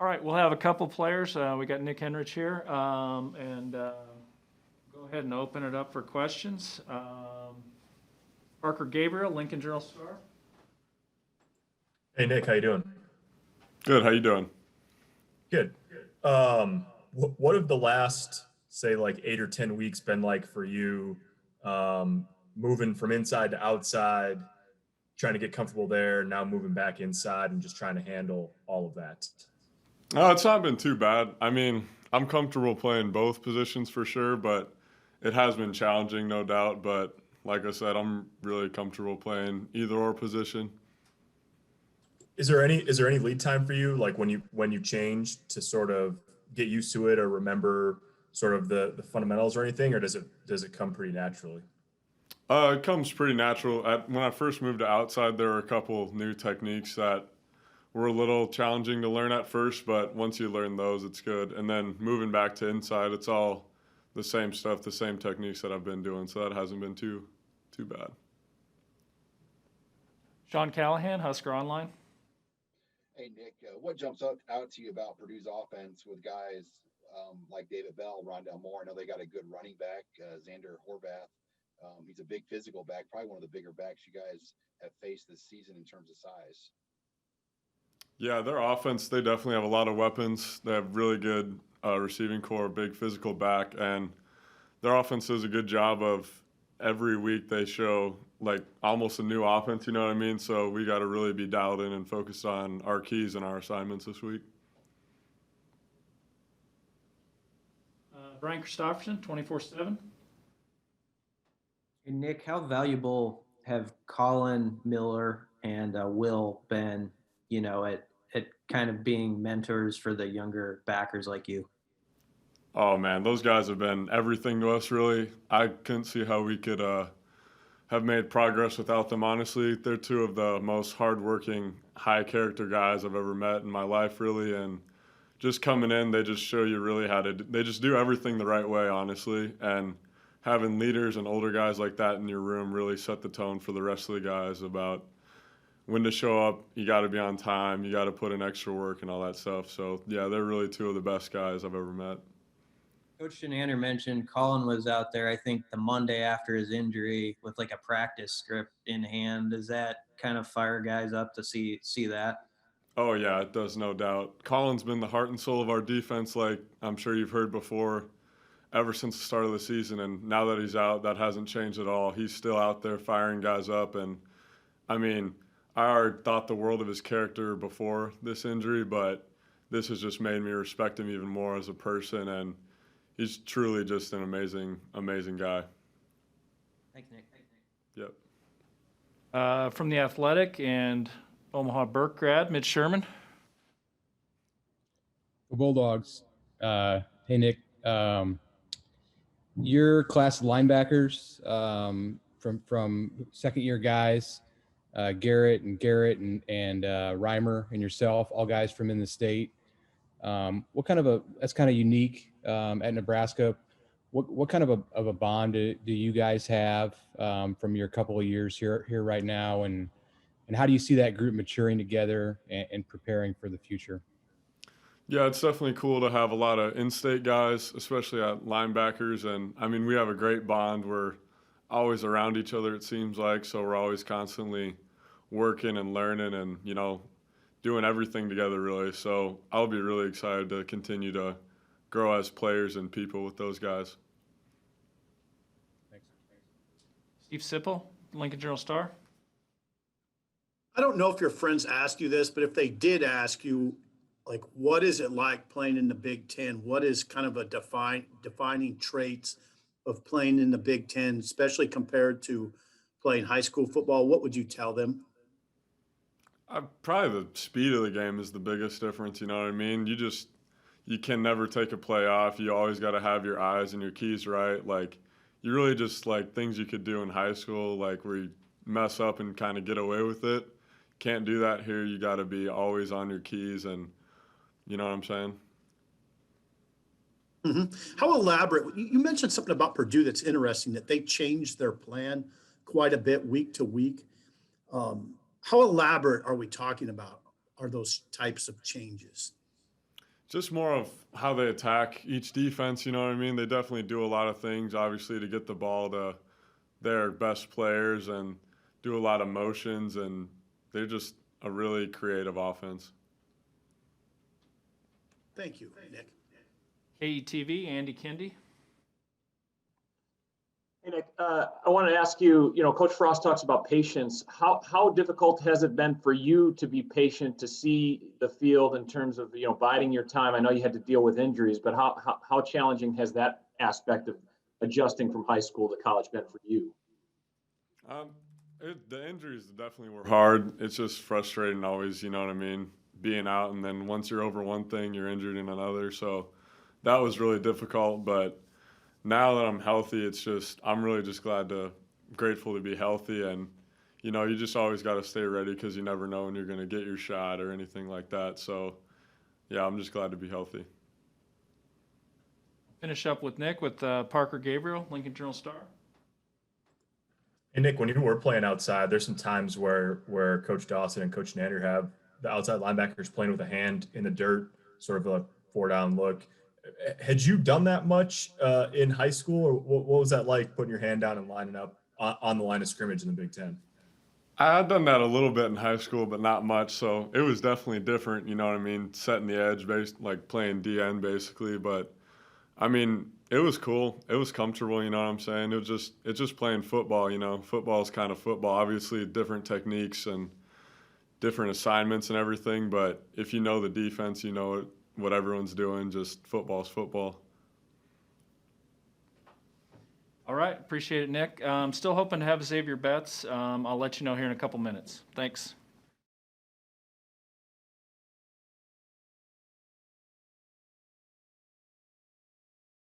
All right, we'll have a couple players. We got Nick Henrich here, go ahead and open it up for questions. Parker Gabriel, Lincoln Journal-Star. Hey Nick, how you doing? Good. How you doing? Good. What have the last, say, like 8 or 10 weeks been like for you? Moving from inside to outside, trying to get comfortable there, now moving back inside and just trying to handle all of that. It's not been too bad. I mean, I'm comfortable playing both positions for sure, but it has been challenging, no doubt. But like I said, I'm really comfortable playing either or position. Is there any lead time for you, like when you change to sort of get used to it or remember sort of the fundamentals or anything, or does it come pretty naturally? It comes pretty natural. When I first moved to outside, there were a couple new techniques that were a little challenging to learn at first, but once you learn those, it's good. And then moving back to inside, it's all the same stuff, the same techniques that I've been doing, so that hasn't been too bad. Sean Callahan, Husker Online. Hey, Nick, what jumps out to you about Purdue's offense with guys like David Bell, Rondell Moore? I know they got a good running back, Xander Horvath. He's a big physical back, probably one of the bigger backs you guys have faced this season in terms of size. Yeah, their offense, they definitely have a lot of weapons. They have really good receiving core, big physical back, and their offense does a good job of every week they show like almost a new offense, you know what I mean? So we got to really be dialed in and focused on our keys and our assignments this week. Brian Christopherson, 24/7. Hey, Nick, how valuable have Colin Miller and Will been, at kind of being mentors for the younger backers like you? Oh man, those guys have been everything to us, really. I couldn't see how we could have made progress without them, honestly. They're two of the most hardworking, high character guys I've ever met in my life, really. And just coming in, they just show you really they just do everything the right way, honestly. And having leaders and older guys like that in your room really set the tone for the rest of the guys about when to show up, you got to be on time, you got to put in extra work and all that stuff. So, yeah, they're really two of the best guys I've ever met. Coach Shenander mentioned Colin was out there, I think, the Monday after his injury with like a practice script in hand. Does that kind of fire guys up to see that? Oh, yeah, it does, no doubt. Colin's been the heart and soul of our defense, like I'm sure you've heard before, ever since the start of the season. And now that he's out, that hasn't changed at all. He's still out there firing guys up. And, I mean, I already thought the world of his character before this injury, but this has just made me respect him even more as a person. And he's truly just an amazing, amazing guy. Thanks, Nick. Yep. From The Athletic and Omaha Burke grad, Mitch Sherman. The Bulldogs. Hey, Nick. Your class of linebackers from second-year guys, Garrett and Reimer and yourself, all guys from in the state. That's kind of unique at Nebraska. What kind of a bond do you guys have from your couple of years here right now, and how do you see that group maturing together and preparing for the future? Yeah, it's definitely cool to have a lot of in-state guys, especially at linebackers. And, I mean, we have a great bond. We're always around each other, it seems like, so we're always constantly working and learning and, doing everything together, really. So I'll be really excited to continue to grow as players and people with those guys. Thanks. Steve Sipple, Lincoln Journal-Star. I don't know if your friends asked you this, but if they did ask you, like, what is it like playing in the Big Ten? What is kind of a defining traits of playing in the Big Ten, especially compared to playing high school football? What would you tell them? Probably the speed of the game is the biggest difference, you know what I mean? You can never take a play off. You always got to have your eyes and your keys right. Like, you really just, like, things you could do in high school, like where you mess up and kind of get away with it. Can't do that here. You got to be always on your keys, and you know what I'm saying? Mm-hmm. How elaborate? You mentioned something about Purdue that's interesting, that they changed their plan quite a bit week to week. How elaborate are we talking about? Are those types of changes? Just more of how they attack each defense, you know what I mean? They definitely do a lot of things, obviously, to get the ball to their best players and do a lot of motions, and they're just a really creative offense. Thank you, Nick. KETV, Andy Kendi. Hey, Nick, I want to ask you, Coach Frost talks about patience. How difficult has it been for you to be patient to see the field in terms of, biding your time? I know you had to deal with injuries, but how challenging has that aspect of adjusting from high school to college been for you? The injuries definitely were hard. It's just frustrating always, you know what I mean? Being out, and then once you're over one thing, you're injured in another. So that was really difficult, but now that I'm healthy, I'm really just grateful to be healthy. And, you just always got to stay ready because you never know when you're going to get your shot or anything like that. So, yeah, I'm just glad to be healthy. Finish up with Nick with Parker Gabriel, Lincoln Journal-Star. Hey, Nick, when you were playing outside, there's some times where Coach Dawson and Coach Nander have the outside linebackers playing with a hand in the dirt, sort of a 4-down look. Had you done that much in high school, or what was that like, putting your hand down and lining up on the line of scrimmage in the Big Ten? I had done that a little bit in high school, but not much. So it was definitely different, you know what I mean? Setting the edge, like playing DN basically. But I mean, it was cool. It was comfortable, you know what I'm saying? It's just playing football, Football is kind of football. Obviously, different techniques and different assignments and everything. But if you know the defense, you know what everyone's doing. Just football's football. All right, appreciate it, Nick. Still hoping to have Xavier Betts. I'll let you know here in a couple minutes. Thanks.